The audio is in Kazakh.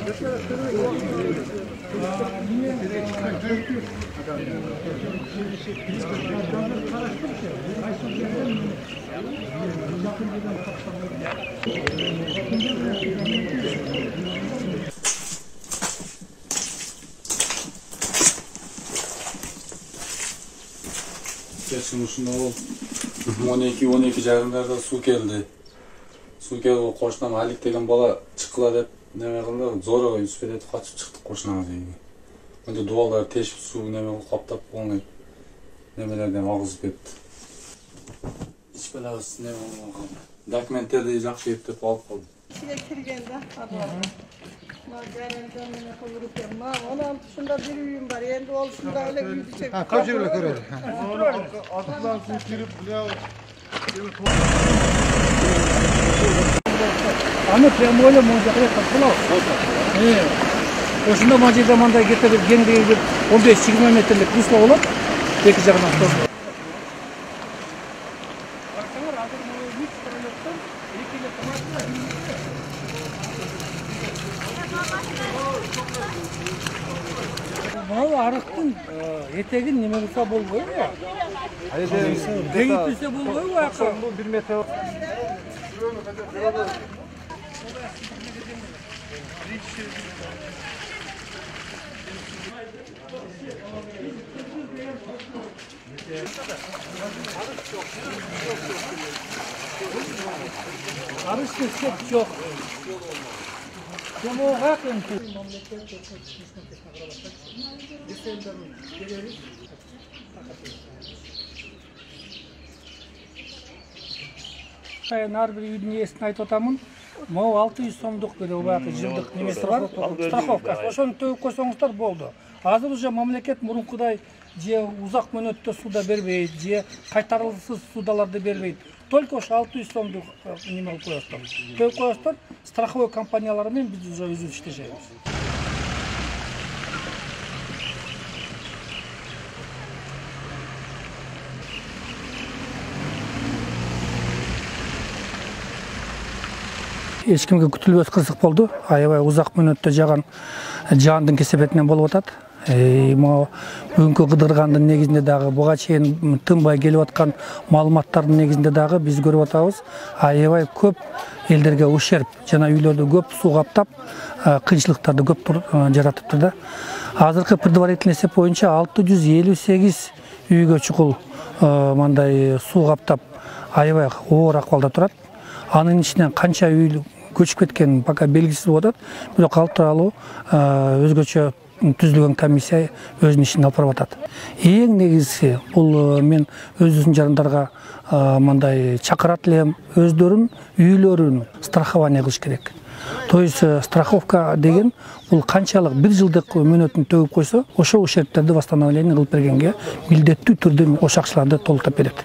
Geçen uşunda ol 12 jarımlarda su geldi. Su geldi koşunam Alik degen bala çıkıla dep neme kıldı. Zora Yusuf edip kaçıp çıktık koşunamız eygi. Önce duvallar teşip su neme kaptap bolmay nemelerden ağızıp ketти. İç belabız neme olmagan. Dokumentlerdi jakşı eptep alıp kaldım. İçine kirgende adı var. Jarımdan mene kılıp yapma. 16'sında bir uyum var. Endi ol şunda öyle büyüdü. Kaç yıllık öyle? Atıklar su kirip bile Anı premole monjakla kapıla. Evet. Oşunda macir zamanda getirip gendeyi 15-20 metrelik rusla olup iki жағынан тосып. Мынау арықтың етегін неме болса болбой ма? Кеңейтілсе болбой ма? 1 метр. Arışta set çok. Kim o hakkın ki? Ар бир үйдүн ээсине айтып атамын. Могу 600 сомдук бир убакы жылдык немеси бар, страховка. Ошону төлөп койсоңуздар болду. Азыр уже мамлекет мурункудай же узак мөөнөттө суда бербейт, же кайтарылсыз судаларды бербейт. Только ошо 600 сомдук неме кылып коесуздар. Төлөп коесуздар, страховой компаниялары менен биз уже өзүбүз иштешебиз. Ешкімге күтілбес қырсық болды. Аябай ұзақ мөөнөттө жаган жаандын кесепетинен болуп атат. Бүгүнкү кыдыргандын негизинде дагы буга чейин тынбай келип аткан маалыматтардын негизинде дагы биз көрүп атабыз. Аябай көп элдерге ушерп жана үйлөрдү көп суу каптап, кыйынчылыктарды көп жаратыптыр да. Азыркы предварительный эсеп боюнча 658 үйгө чукул мындай суу каптап аябай оор акыбалда турат. Анын ичинен канча үй көчүп кеткен пока белгисиз болуп атат. Бирок калып туралуу өзгөчө түзүлгөн комиссия өзүнүн ишин алып барып атат. Эң негизгиси бул мен өзүбүздүн жарандарга мындай чакырат элем, өздөрүн үйлөрүн страхование кылыш керек. То есть страховка деген бул канчалык 1 жылдык мөөнөтүн төгүп койсо, ошо ушерптерди восстановление кылып бергенге милдеттүү түрдө ошо акчаларды толуктап берет.